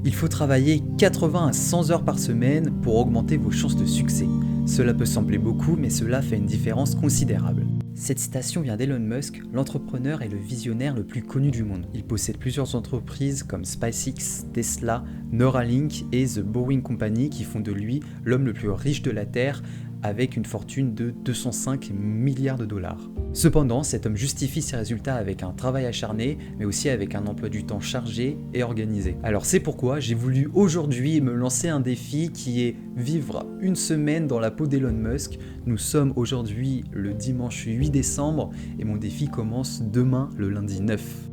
Il faut travailler 80 à 100 heures par semaine pour augmenter vos chances de succès. Cela peut sembler beaucoup, mais cela fait une différence considérable. Cette citation vient d'Elon Musk, l'entrepreneur et le visionnaire le plus connu du monde. Il possède plusieurs entreprises comme SpaceX, Tesla, Neuralink et The Boring Company qui font de lui l'homme le plus riche de la Terre avec une fortune de 205 milliards de dollars. Cependant, cet homme justifie ses résultats avec un travail acharné, mais aussi avec un emploi du temps chargé et organisé. Alors c'est pourquoi j'ai voulu aujourd'hui me lancer un défi qui est vivre une semaine dans la peau d'Elon Musk. Nous sommes aujourd'hui le dimanche 8 décembre et mon défi commence demain le lundi 9.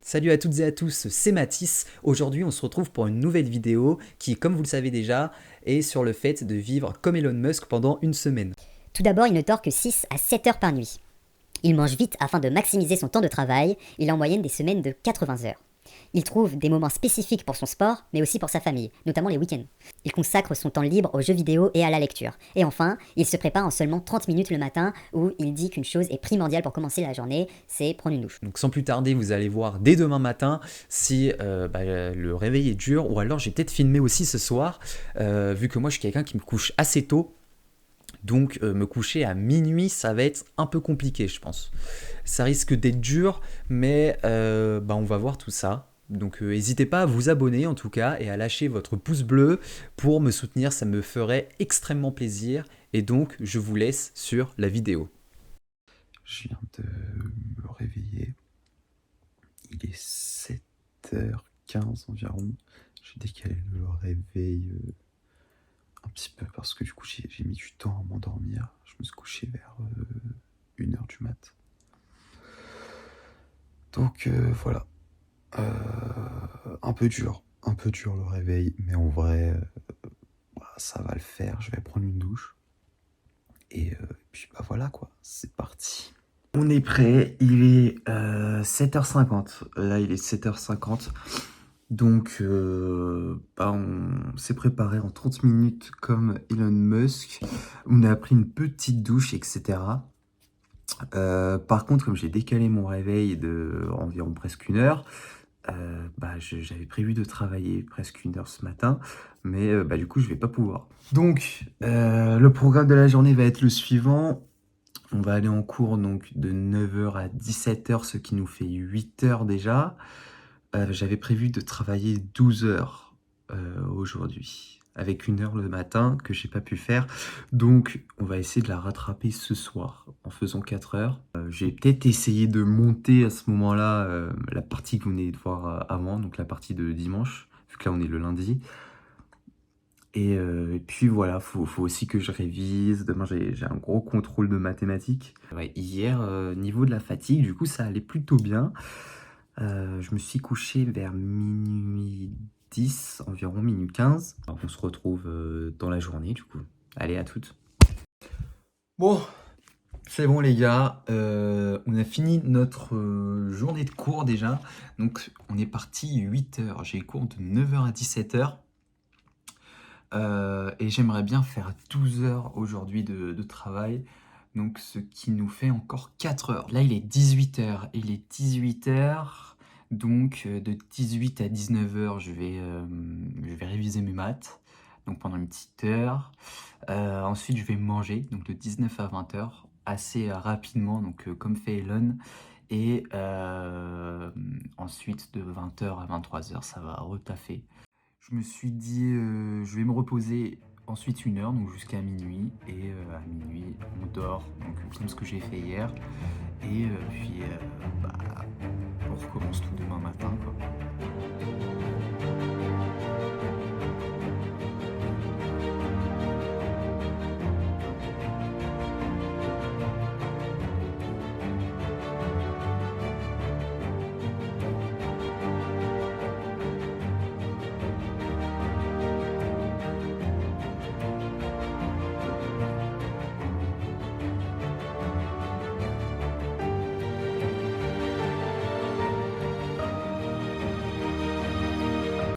Salut à toutes et à tous, c'est Mathis. Aujourd'hui on se retrouve pour une nouvelle vidéo qui, comme vous le savez déjà, est sur le fait de vivre comme Elon Musk pendant une semaine. Tout d'abord, il ne dort que 6 à 7 heures par nuit. Il mange vite afin de maximiser son temps de travail, il a en moyenne des semaines de 80 heures. Il trouve des moments spécifiques pour son sport, mais aussi pour sa famille, notamment les week-ends. Il consacre son temps libre aux jeux vidéo et à la lecture. Et enfin, il se prépare en seulement 30 minutes le matin, où il dit qu'une chose est primordiale pour commencer la journée, c'est prendre une douche. Donc sans plus tarder, vous allez voir dès demain matin si le réveil est dur, ou alors j'ai peut-être filmé aussi ce soir, vu que moi je suis quelqu'un qui me couche assez tôt. Donc me coucher à minuit, ça va être un peu compliqué, je pense. Ça risque d'être dur, mais on va voir tout ça. Donc n'hésitez pas à vous abonner en tout cas et à lâcher votre pouce bleu pour me soutenir, ça me ferait extrêmement plaisir. Et donc je vous laisse sur la vidéo. Je viens de me réveiller. Il est 7h15 environ. J'ai décalé le réveil un petit peu parce que du coup j'ai mis du temps à m'endormir. Je me suis couché vers 1h du mat. Donc voilà. Un peu dur le réveil, mais en vrai ça va le faire. Je vais prendre une douche. Et puis voilà quoi, c'est parti. On est prêt, il est 7h50. Là il est 7h50. Donc on s'est préparé en 30 minutes comme Elon Musk. On a pris une petite douche, etc. Par contre, comme j'ai décalé mon réveil de environ presque 1 heure, j'avais prévu de travailler presque 1 heure ce matin, mais du coup je vais pas pouvoir. Donc le programme de la journée va être le suivant. On va aller en cours donc de 9h à 17h, ce qui nous fait 8 heures déjà. J'avais prévu de travailler 12 heures aujourd'hui, avec 1 heure le matin que j'ai pas pu faire. Donc on va essayer de la rattraper ce soir en faisant 4 heures. J'ai peut-être essayé de monter à ce moment-là la partie que vous venez de voir avant, donc la partie de dimanche, vu que là on est le lundi. Et puis voilà, faut aussi que je révise. Demain, j'ai un gros contrôle de mathématiques. Ouais, hier, niveau de la fatigue, du coup, ça allait plutôt bien. Je me suis couché vers minuit 10, environ minuit 15. Alors, on se retrouve dans la journée, du coup. Allez, à toutes. Bon, c'est bon les gars, on a fini notre journée de cours déjà. Donc, on est parti 8 heures. J'ai cours de 9h à 17h. Et j'aimerais bien faire 12 heures aujourd'hui de travail, donc ce qui nous fait encore 4 heures. Là il est 18h, donc de 18 à 19h je vais réviser mes maths, donc pendant une petite heure. Ensuite je vais manger, donc de 19 à 20h, assez rapidement, donc comme fait Elon. Et ensuite de 20h à 23h ça va retaffer. Je me suis dit, je vais me reposer ensuite 1 heure, donc jusqu'à minuit. Et à minuit, on dort, donc comme ce que j'ai fait hier. Et puis, on recommence tout demain matin, quoi.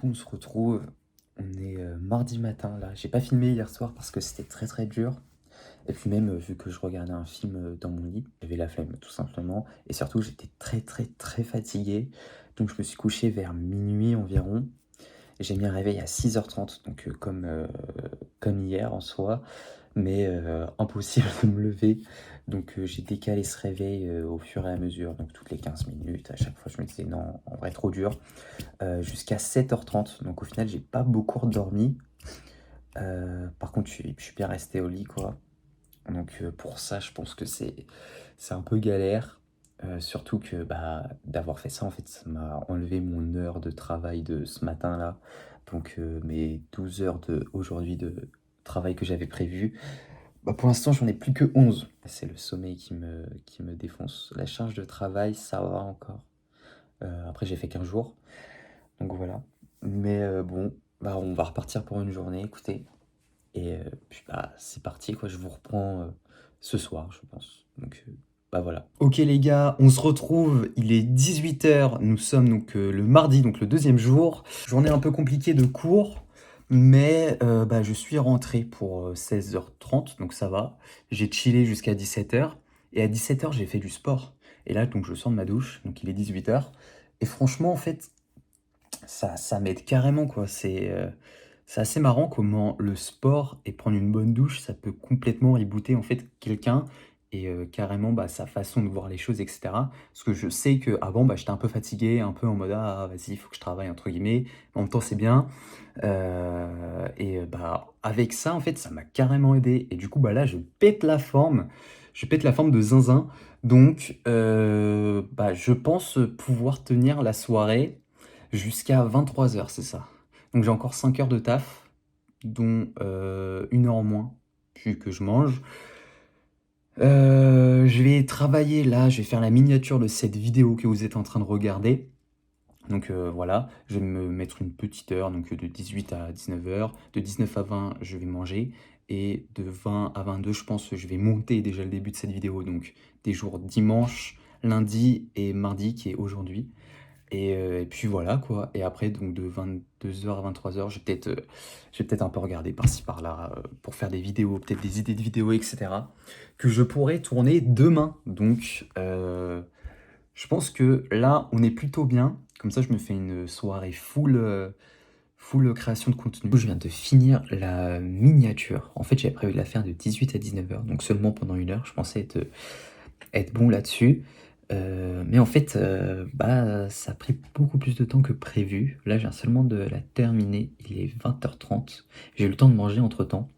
On se retrouve, on est mardi matin là. J'ai pas filmé hier soir parce que c'était très très dur. Et puis même vu que je regardais un film dans mon lit, j'avais la flemme tout simplement. Et surtout j'étais très très très fatigué. Donc je me suis couché vers minuit environ. J'ai mis un réveil à 6h30, donc comme hier en soi, mais impossible de me lever. Donc j'ai décalé ce réveil au fur et à mesure, donc toutes les 15 minutes. À chaque fois, je me disais non, en vrai, trop dur. Jusqu'à 7h30, donc au final, j'ai pas beaucoup redormi. Par contre, je suis bien resté au lit, quoi. Donc pour ça, je pense que c'est un peu galère. Surtout que bah, d'avoir fait ça, en fait, ça m'a enlevé mon heure de travail de ce matin-là. Donc mes 12 heures aujourd'hui de travail que j'avais prévu, bah, pour l'instant, j'en ai plus que 11. C'est le sommeil qui me défonce. La charge de travail, ça va encore. Après, j'ai fait qu'un jour. Donc voilà. Mais bon, bah, on va repartir pour une journée, écoutez. Et puis bah, c'est parti, quoi. Je vous reprends ce soir, je pense. Donc bah voilà. Ok les gars, on se retrouve, il est 18h, nous sommes donc le mardi, donc le deuxième jour. Journée un peu compliquée de cours, mais bah, je suis rentré pour 16h30, donc ça va. J'ai chillé jusqu'à 17h, et à 17h j'ai fait du sport. Et là, donc je sors de ma douche, donc il est 18h. Et franchement, en fait, ça m'aide carrément, quoi. C'est assez marrant comment le sport et prendre une bonne douche, ça peut complètement rebooter en fait quelqu'un et carrément bah, sa façon de voir les choses, etc. Parce que je sais qu'avant, bah, j'étais un peu fatigué, un peu en mode ah, vas-y, il faut que je travaille, entre guillemets. En même temps, c'est bien. Et bah, avec ça, en fait, ça m'a carrément aidé. Et du coup, bah, là, je pète la forme. Je pète la forme de zinzin. Donc, bah, je pense pouvoir tenir la soirée jusqu'à 23h, c'est ça. Donc j'ai encore 5 heures de taf, dont 1 heure en moins, vu que je mange. Je vais travailler là, je vais faire la miniature de cette vidéo que vous êtes en train de regarder. Donc voilà, je vais me mettre une petite heure, donc de 18 à 19h. De 19 à 20, je vais manger. Et de 20 à 22, je pense que je vais monter déjà le début de cette vidéo. Donc des jours dimanche, lundi et mardi, qui est aujourd'hui. Et puis voilà quoi. Et après, donc de 22h à 23h, je vais peut-être un peu regarder par-ci par-là pour faire des vidéos, peut-être des idées de vidéos, etc. que je pourrais tourner demain. Donc, je pense que là, on est plutôt bien. Comme ça, je me fais une soirée full création de contenu. Je viens de finir la miniature. En fait, j'avais prévu de la faire de 18 à 19h, donc seulement pendant 1 heure. Je pensais être bon là-dessus. Mais en fait, bah, ça a pris beaucoup plus de temps que prévu. Là, je viens seulement de la terminer. Il est 20h30. J'ai eu le temps de manger entre-temps.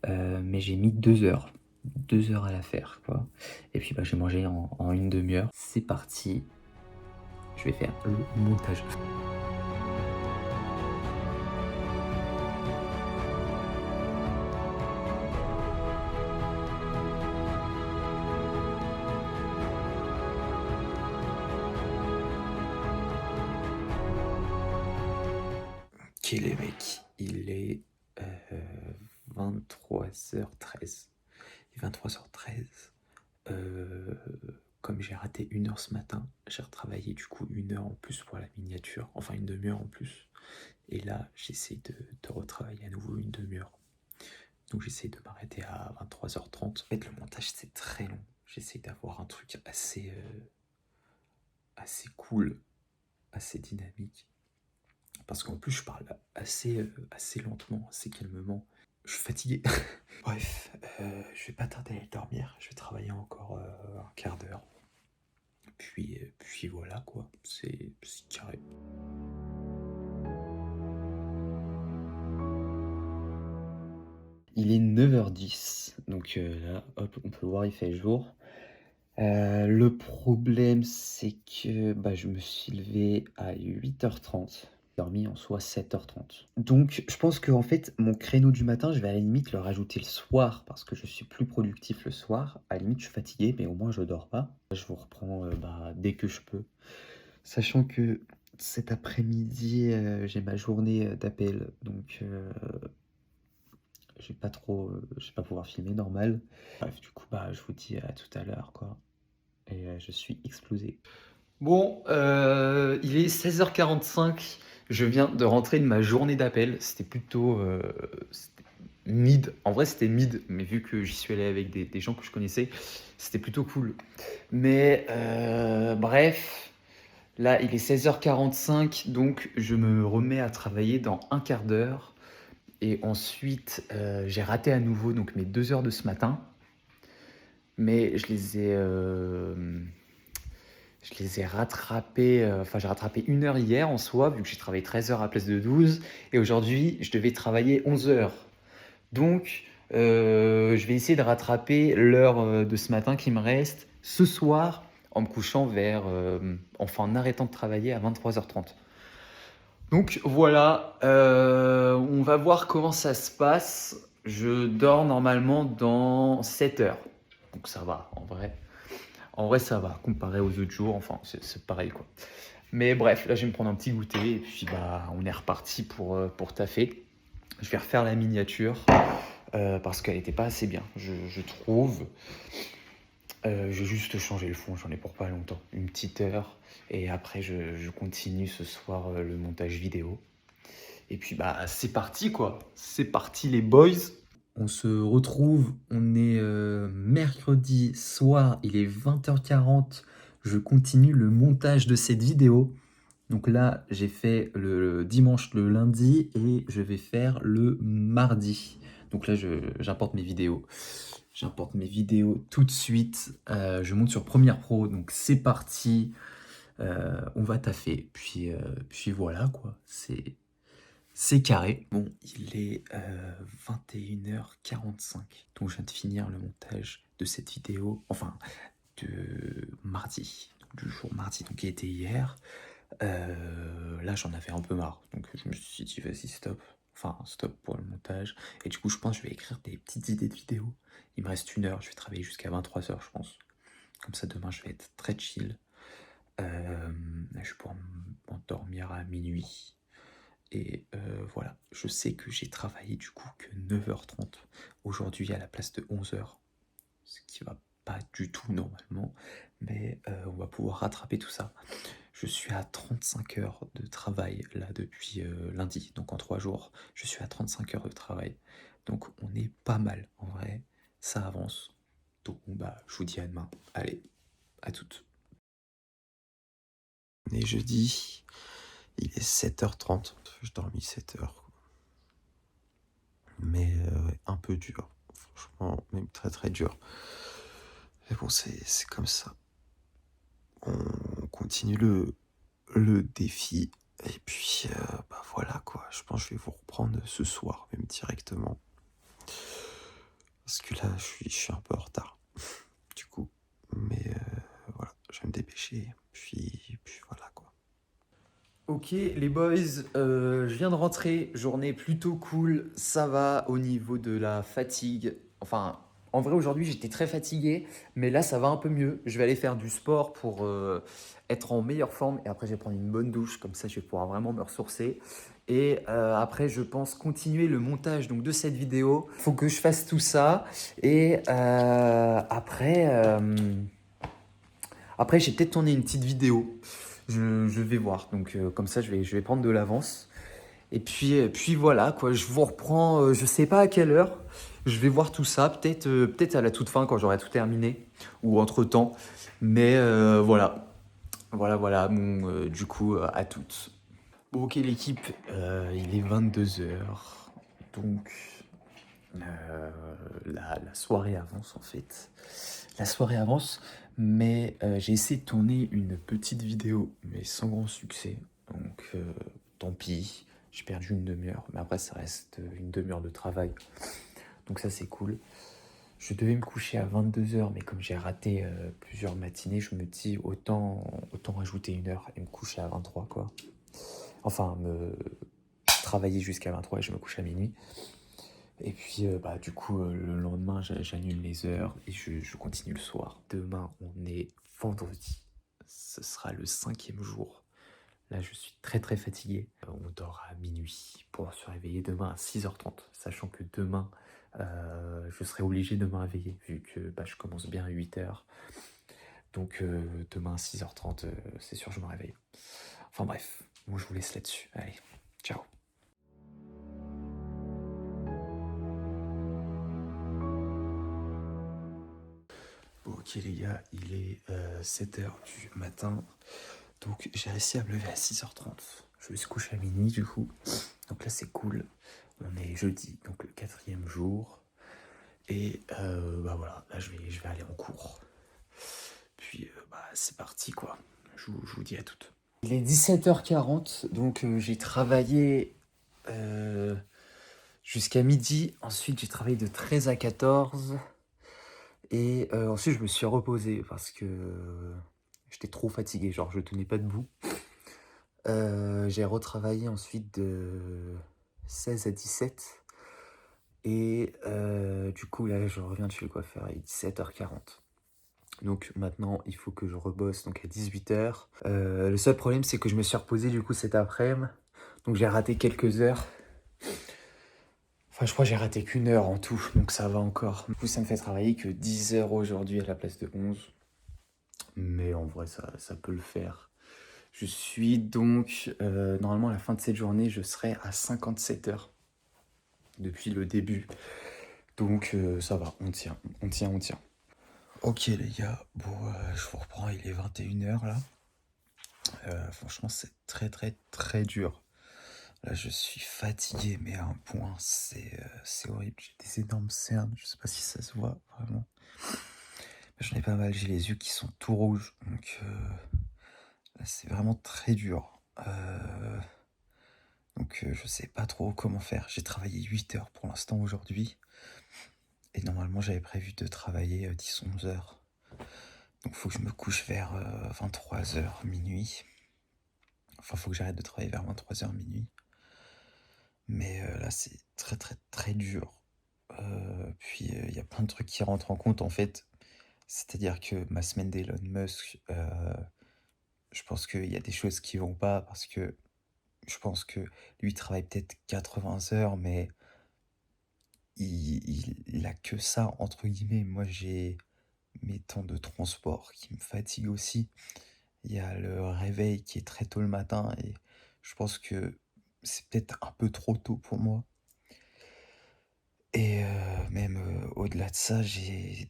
Mais j'ai mis 2 heures. 2 heures à la faire, quoi. Et puis, bah, j'ai mangé en une demi-heure. C'est parti. Je vais faire le montage. Ok les mecs, il est 23h13. Il est 23h13. Comme j'ai raté 1 heure ce matin, j'ai retravaillé du coup 1 heure en plus pour la miniature, enfin une demi-heure en plus. Et là, j'essaie de retravailler à nouveau une demi-heure. Donc j'essaie de m'arrêter à 23h30. En fait, le montage c'est très long. J'essaie d'avoir un truc assez cool, assez dynamique. Parce qu'en plus, je parle assez lentement, assez calmement. Je suis fatigué. Bref, je vais pas tarder à aller dormir. Je vais travailler encore un quart d'heure. Puis voilà quoi, c'est carré. Il est 9h10, donc là, hop, on peut voir, il fait jour. Le problème, c'est que bah, je me suis levé à 8h30, dormi en soi 7h30. Donc, je pense qu'en fait, mon créneau du matin, je vais à la limite le rajouter le soir, parce que je suis plus productif le soir. À la limite, je suis fatigué, mais au moins, je dors pas. Je vous reprends bah, dès que je peux. Sachant que cet après-midi, j'ai ma journée d'appel, donc je vais pas pouvoir filmer normal. Bref, du coup, bah, je vous dis à tout à l'heure, quoi. Et je suis explosé. Bon, il est 16h45. Je viens de rentrer de ma journée d'appel. C'était plutôt c'était mid. En vrai, c'était mid, mais vu que j'y suis allé avec des gens que je connaissais, c'était plutôt cool. Mais bref, Là, il est 16h45, donc je me remets à travailler dans un quart d'heure. Et ensuite, j'ai raté à nouveau donc mes 2 heures de ce matin. Mais je les ai rattrapées, enfin j'ai rattrapé 1 heure hier en soi, vu que j'ai travaillé 13 heures à la place de 12. Et aujourd'hui, je devais travailler 11 heures. Donc, je vais essayer de rattraper l'heure de ce matin qui me reste ce soir en me couchant enfin en arrêtant de travailler à 23h30. Donc voilà, on va voir comment ça se passe. Je dors normalement dans 7 heures. Donc ça va, en vrai. En vrai, ça va, comparé aux autres jours. Enfin, c'est pareil, quoi. Mais bref, là, je vais me prendre un petit goûter. Et puis, bah, on est reparti pour taffer. Je vais refaire la miniature parce qu'elle n'était pas assez bien, je trouve. J'ai juste changé le fond, j'en ai pour pas longtemps. Une petite heure. Et après, je continue ce soir le montage vidéo. Et puis bah c'est parti quoi, c'est parti les boys. On se retrouve, on est mercredi soir, il est 20h40, je continue le montage de cette vidéo. Donc là j'ai fait le dimanche, le lundi et je vais faire le mardi. Donc là j'importe mes vidéos. J'importe mes vidéos tout de suite. Je monte sur Premiere Pro, donc c'est parti. On va taffer. Puis voilà quoi, c'est carré. Bon, il est 21h45. Donc je viens de finir le montage de cette vidéo. Enfin, de mardi. Du jour mardi, donc qui était hier. Là, j'en avais un peu marre. Donc je me suis dit, vas-y, stop. Enfin, stop pour le montage. Et du coup, je pense que je vais écrire des petites idées de vidéos. Il me reste 1 heure. Je vais travailler jusqu'à 23h, je pense. Comme ça, demain, je vais être très chill. Je vais pouvoir m'endormir à minuit. Et voilà, je sais que j'ai travaillé du coup que 9h30 aujourd'hui à la place de 11h, ce qui va pas du tout normalement, mais on va pouvoir rattraper tout ça. Je suis à 35 heures de travail là depuis lundi, donc en 3 jours, je suis à 35 heures de travail. Donc on est pas mal en vrai, ça avance. Donc bon, bah je vous dis à demain. Allez, à toutes. On est jeudi, il est 7h30. J'ai dormi 7 heures. Mais ouais, un peu dur. Franchement, même très très dur. Mais bon, c'est comme ça. On continue le défi. Et puis, bah voilà quoi. Je pense que je vais vous reprendre ce soir, même directement. Parce que là, je suis un peu en retard. Du coup. Mais voilà, je vais me dépêcher. Puis voilà quoi. Ok les boys, je viens de rentrer, journée plutôt cool, ça va au niveau de la fatigue. Enfin, en vrai aujourd'hui j'étais très fatigué, mais là ça va un peu mieux. Je vais aller faire du sport pour être en meilleure forme et après je vais prendre une bonne douche, comme ça je vais pouvoir vraiment me ressourcer. Et après je pense continuer le montage donc, de cette vidéo. Il faut que je fasse tout ça et après j'ai peut-être tourné une petite vidéo. Je vais voir. Donc comme ça, je vais prendre de l'avance. Et puis voilà, quoi. Je vous reprends, je sais pas à quelle heure. Je vais voir tout ça, peut-être à la toute fin quand j'aurai tout terminé ou entre-temps. Mais voilà. Voilà. Bon, du coup, à toutes. Bon, ok l'équipe, il est 22h. Donc la soirée avance en fait. La soirée avance, mais j'ai essayé de tourner une petite vidéo, mais sans grand succès. Donc tant pis, j'ai perdu une demi-heure, mais après ça reste une demi-heure de travail. Donc ça c'est cool. Je devais me coucher à 22h, mais comme j'ai raté plusieurs matinées, je me dis autant rajouter 1 heure et me coucher à 23 quoi. Enfin, me travailler jusqu'à 23 et je me couche à minuit. Et puis, bah, du coup, le lendemain, j'annule les heures et je continue le soir. Demain, on est vendredi. Ce sera le 5e jour. Là, je suis très très fatigué. On dort à minuit pour se réveiller demain à 6h30. Sachant que demain, je serai obligé de me réveiller vu que bah, je commence bien à 8h. Donc, demain à 6h30, c'est sûr, je me réveille. Enfin bref, bon, je vous laisse là-dessus. Allez, ciao. Bon, ok les gars, il est 7h du matin. Donc j'ai réussi à me lever à 6h30. Je me suis couché à minuit du coup. Donc là c'est cool. On est jeudi, donc le 4e jour. Et bah voilà, là je vais aller en cours. Puis bah c'est parti quoi. Je vous dis à toutes. Il est 17h40, donc j'ai travaillé jusqu'à midi. Ensuite j'ai travaillé de 13 à 14. Et ensuite je me suis reposé parce que j'étais trop fatigué, genre je tenais pas debout. J'ai retravaillé ensuite de 16 à 17. Et du coup là je reviens de chez le coiffeur, il est 17h40. Donc maintenant il faut que je rebosse donc à 18h. Le seul problème c'est que je me suis reposé du coup cet après-midi. Donc j'ai raté quelques heures. Enfin je crois que j'ai raté qu'1 heure en tout, donc ça va encore. Du coup ça me fait travailler que 10 heures aujourd'hui à la place de 11. Mais en vrai ça peut le faire. Je suis donc, normalement à la fin de cette journée, je serai à 57 heures depuis le début. Donc ça va, on tient. Ok les gars, bon, je vous reprends, il est 21h là. Franchement, c'est très très très dur. Là, je suis fatigué, mais à un point, c'est horrible. J'ai des énormes cernes, je sais pas si ça se voit vraiment. J'en ai pas mal, j'ai les yeux qui sont tout rouges, donc là, c'est vraiment très dur. Donc je sais pas trop comment faire. J'ai travaillé 8 heures pour l'instant aujourd'hui. Et normalement j'avais prévu de travailler 10-11 heures. Donc faut que je me couche vers 23h, minuit. Enfin faut que j'arrête de travailler vers 23h, minuit. Mais là c'est très très très dur. Puis il y a plein de trucs qui rentrent en compte en fait. C'est-à-dire que ma semaine d'Elon Musk, je pense qu'il y a des choses qui vont pas parce que je pense que lui travaille peut-être 80 heures, mais il a que ça, entre guillemets. Moi, j'ai mes temps de transport qui me fatiguent aussi. Il y a le réveil qui est très tôt le matin et je pense que c'est peut-être un peu trop tôt pour moi. Et même au-delà de ça, j'ai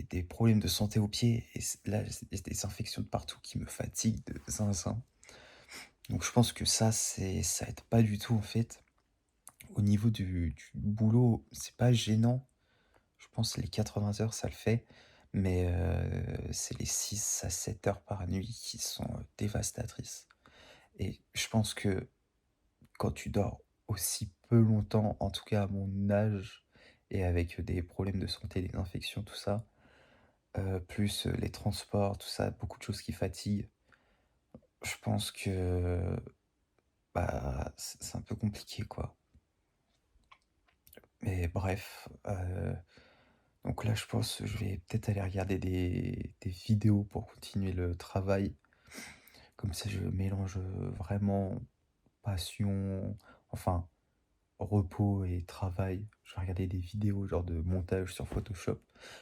des problèmes de santé aux pieds. Et là, j'ai des infections de partout qui me fatiguent de zinzin. Donc je pense que ça aide pas du tout en fait. Au niveau du boulot, c'est pas gênant. Je pense que les 80 heures, ça le fait. Mais c'est les 6 à 7 heures par nuit qui sont dévastatrices. Et je pense que quand tu dors aussi peu longtemps, en tout cas à mon âge, et avec des problèmes de santé, des infections, tout ça, plus les transports, tout ça, beaucoup de choses qui fatiguent, je pense que bah, c'est un peu compliqué, quoi. Mais bref, donc là, je pense que je vais peut-être aller regarder des vidéos pour continuer le travail. Comme ça, je mélange vraiment passion, enfin, repos et travail. Je vais regarder des vidéos genre de montage sur Photoshop.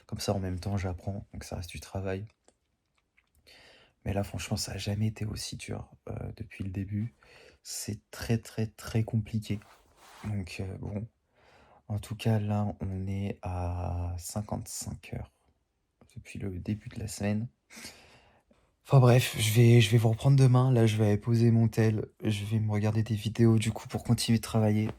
Comme ça, en même temps, j'apprends, donc ça reste du travail. Mais là, franchement, ça n'a jamais été aussi dur depuis le début. C'est très, très, très compliqué. Donc, bon, en tout cas, là, on est à 55 heures depuis le début de la semaine. Enfin bref, je vais vous reprendre demain. Là, je vais aller poser mon tel. Je vais me regarder des vidéos du coup pour continuer de travailler.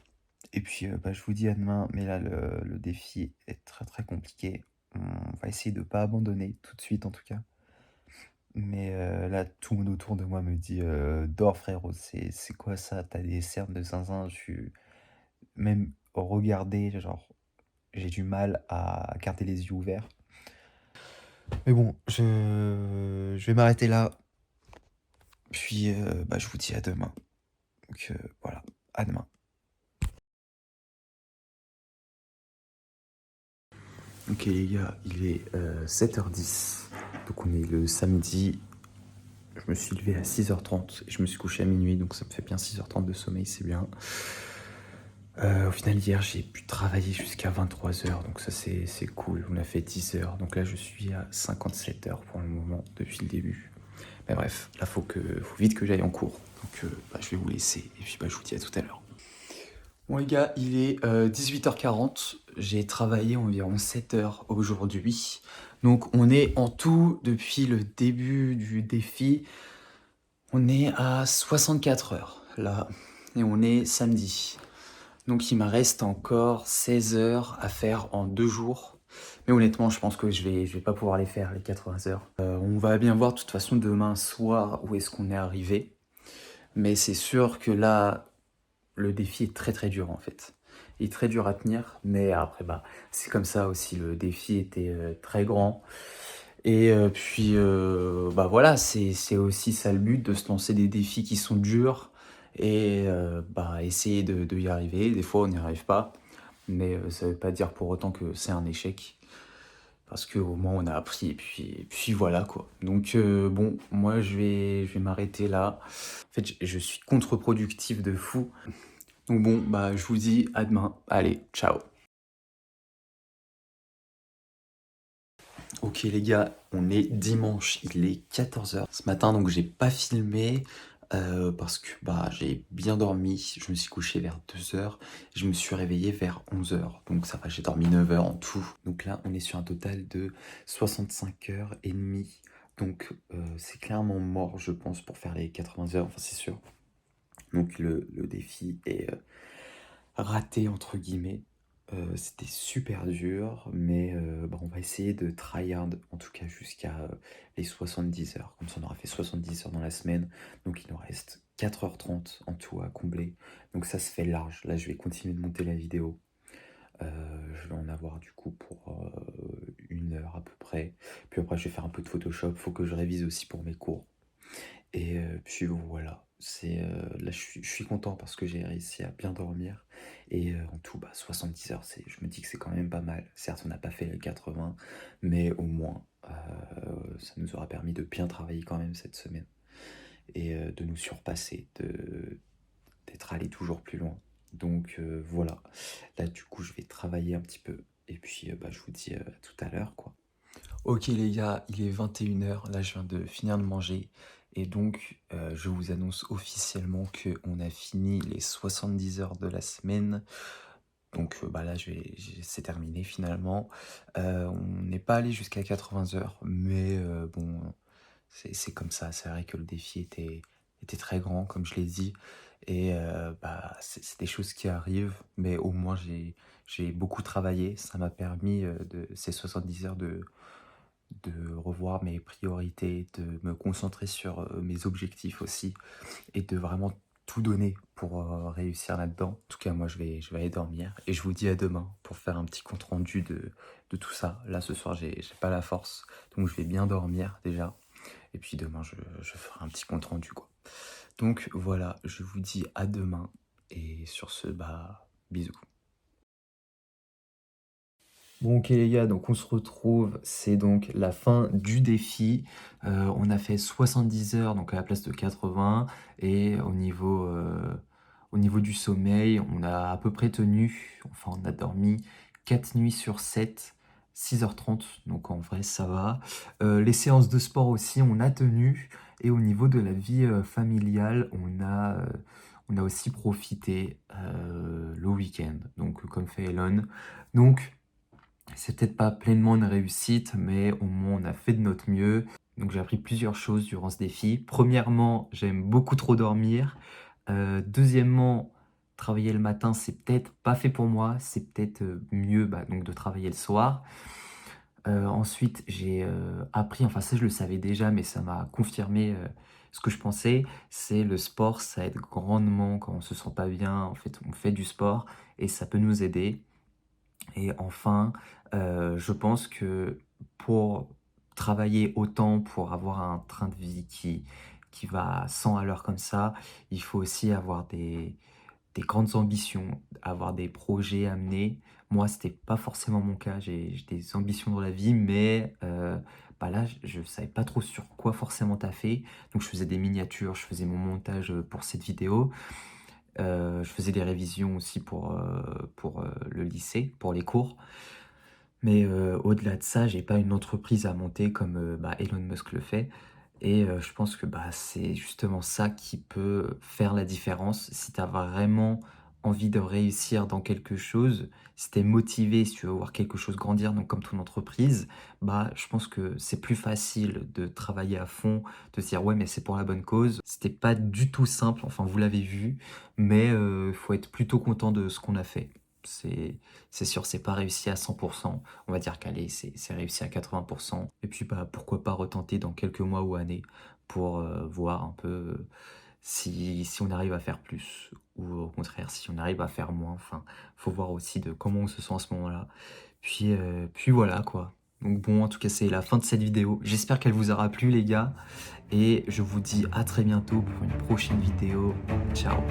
Et puis, bah, je vous dis à demain. Mais là, le défi est très très compliqué. On va essayer de pas abandonner tout de suite en tout cas. Mais là, tout le monde autour de moi me dit dors frérot, c'est quoi ça? T'as des cernes de zinzin. Même regarder, genre, j'ai du mal à garder les yeux ouverts. Mais bon, je vais m'arrêter là. Puis, bah, je vous dis à demain. Donc voilà, à demain. Ok les gars, il est 7h10. Donc on est le samedi. Je me suis levé à 6h30 et je me suis couché à minuit. Donc ça me fait bien 6h30 de sommeil, c'est bien. Au final, hier, j'ai pu travailler jusqu'à 23h. Donc ça, c'est cool. On a fait 10 heures. Donc là, je suis à 57 heures pour le moment, depuis le début. Mais bref, là, faut vite que j'aille en cours. Donc bah, je vais vous laisser. Et puis, bah, je vous dis à tout à l'heure. Bon les gars, il est 18h40, j'ai travaillé environ 7 heures aujourd'hui. Donc on est en tout, depuis le début du défi, On est à 64 heures là et on est samedi. Donc il me reste encore 16 heures à faire en 2 jours. Mais honnêtement, je pense que je vais pas pouvoir les faire, les 80 heures. On va bien voir de toute façon demain soir où est-ce qu'on est arrivé. Mais c'est sûr que là, le défi est très très dur en fait. Il est très dur à tenir, mais après, bah, c'est comme ça aussi. Le défi était très grand. Et puis, bah voilà, c'est aussi ça le but, de se lancer des défis qui sont durs et bah, essayer de y arriver. Des fois, on n'y arrive pas, mais ça veut pas dire pour autant que c'est un échec, parce qu'au moins on a appris et puis voilà quoi. Donc bon, moi je vais m'arrêter là. En fait, je suis contre-productif de fou. Donc bon, bah je vous dis à demain. Allez, ciao. Ok les gars, on est dimanche, il est 14 heures ce matin, donc j'ai pas filmé parce que bah j'ai bien dormi. Je me suis couché vers 2 heures, je me suis réveillé vers 11 heures, donc ça va, j'ai dormi 9 heures en tout. Donc là on est sur un total de 65 heures et demie, donc c'est clairement mort je pense pour faire les 80 heures, enfin c'est sûr. Donc le défi est raté entre guillemets. C'était super dur, mais bah, on va essayer de tryhard en tout cas jusqu'à les 70 heures. Comme ça, on aura fait 70 heures dans la semaine. Donc, il nous reste 4h30 en tout à combler. Donc, ça se fait large. Là, je vais continuer de monter la vidéo. Je vais en avoir du coup pour 1 heure à peu près. Puis après, je vais faire un peu de Photoshop. Faut que je révise aussi pour mes cours. Et puis voilà, là je suis content parce que j'ai réussi à bien dormir et en tout, bah, 70 heures, je me dis que c'est quand même pas mal. Certes, on n'a pas fait les 80, mais au moins, ça nous aura permis de bien travailler quand même cette semaine et de nous surpasser, d'être allé toujours plus loin. Donc voilà, là du coup, je vais travailler un petit peu et puis bah, je vous dis à tout à l'heure, quoi. Ok les gars, il est 21 heures, là je viens de finir de manger et donc je vous annonce officiellement qu'on a fini les 70 heures de la semaine. Donc bah là c'est terminé finalement. On n'est pas allé jusqu'à 80 heures, mais bon, c'est comme ça. C'est vrai que le défi était très grand, comme je l'ai dit, et bah c'est des choses qui arrivent, mais au moins j'ai beaucoup travaillé. Ça m'a permis de ces 70 heures de revoir mes priorités, de me concentrer sur mes objectifs aussi et de vraiment tout donner pour réussir là-dedans. En tout cas, moi, je vais aller dormir et je vous dis à demain pour faire un petit compte rendu de tout ça. Là, ce soir, j'ai pas la force, donc je vais bien dormir déjà. Et puis demain, je ferai un petit compte rendu, quoi. Donc voilà, je vous dis à demain et sur ce, bah, bisous. Bon ok les gars, donc on se retrouve, c'est donc la fin du défi. On a fait 70 heures donc à la place de 80 et au niveau du sommeil, on a à peu près tenu, enfin on a dormi 4 nuits sur 7, 6h30, donc en vrai ça va. Les séances de sport aussi, on a tenu et au niveau de la vie familiale, on a aussi profité le week-end, donc comme fait Elon. Donc c'est peut-être pas pleinement une réussite, mais au moins on a fait de notre mieux. Donc j'ai appris plusieurs choses durant ce défi. Premièrement, j'aime beaucoup trop dormir. Deuxièmement, travailler le matin, c'est peut-être pas fait pour moi. C'est peut-être mieux bah, donc de travailler le soir. Ensuite, j'ai appris, enfin ça je le savais déjà, mais ça m'a confirmé ce que je pensais. C'est le sport, ça aide grandement quand on se sent pas bien. En fait, on fait du sport et ça peut nous aider. Et enfin, je pense que pour travailler autant, pour avoir un train de vie qui va à 100 à l'heure comme ça, il faut aussi avoir des grandes ambitions, avoir des projets à mener. Moi, c'était pas forcément mon cas, j'ai des ambitions dans la vie, mais bah là, je savais pas trop sur quoi forcément taffer. Donc je faisais des miniatures, je faisais mon montage, pour cette vidéo. Je faisais des révisions aussi pour le lycée, pour les cours. Mais au-delà de ça, j'ai pas une entreprise à monter comme bah, Elon Musk le fait. Et je pense que bah, c'est justement ça qui peut faire la différence. Si tu as vraiment envie de réussir dans quelque chose, si tu es motivé, si tu veux voir quelque chose grandir, donc comme ton entreprise, bah, je pense que c'est plus facile de travailler à fond, de se dire: «Ouais, mais c'est pour la bonne cause». C'était pas du tout simple, enfin vous l'avez vu, mais faut être plutôt content de ce qu'on a fait. C'est sûr, c'est pas réussi à 100. On va dire qu'allez, c'est réussi à 80. Et puis, bah, pourquoi pas retenter dans quelques mois ou années pour, voir un peu, si on arrive à faire plus ou au contraire si on arrive à faire moins. Enfin, faut voir aussi de comment on se sent à ce moment-là. Puis voilà quoi. Donc bon, en tout cas, c'est la fin de cette vidéo. J'espère qu'elle vous aura plu les gars et je vous dis à très bientôt pour une prochaine vidéo. Ciao.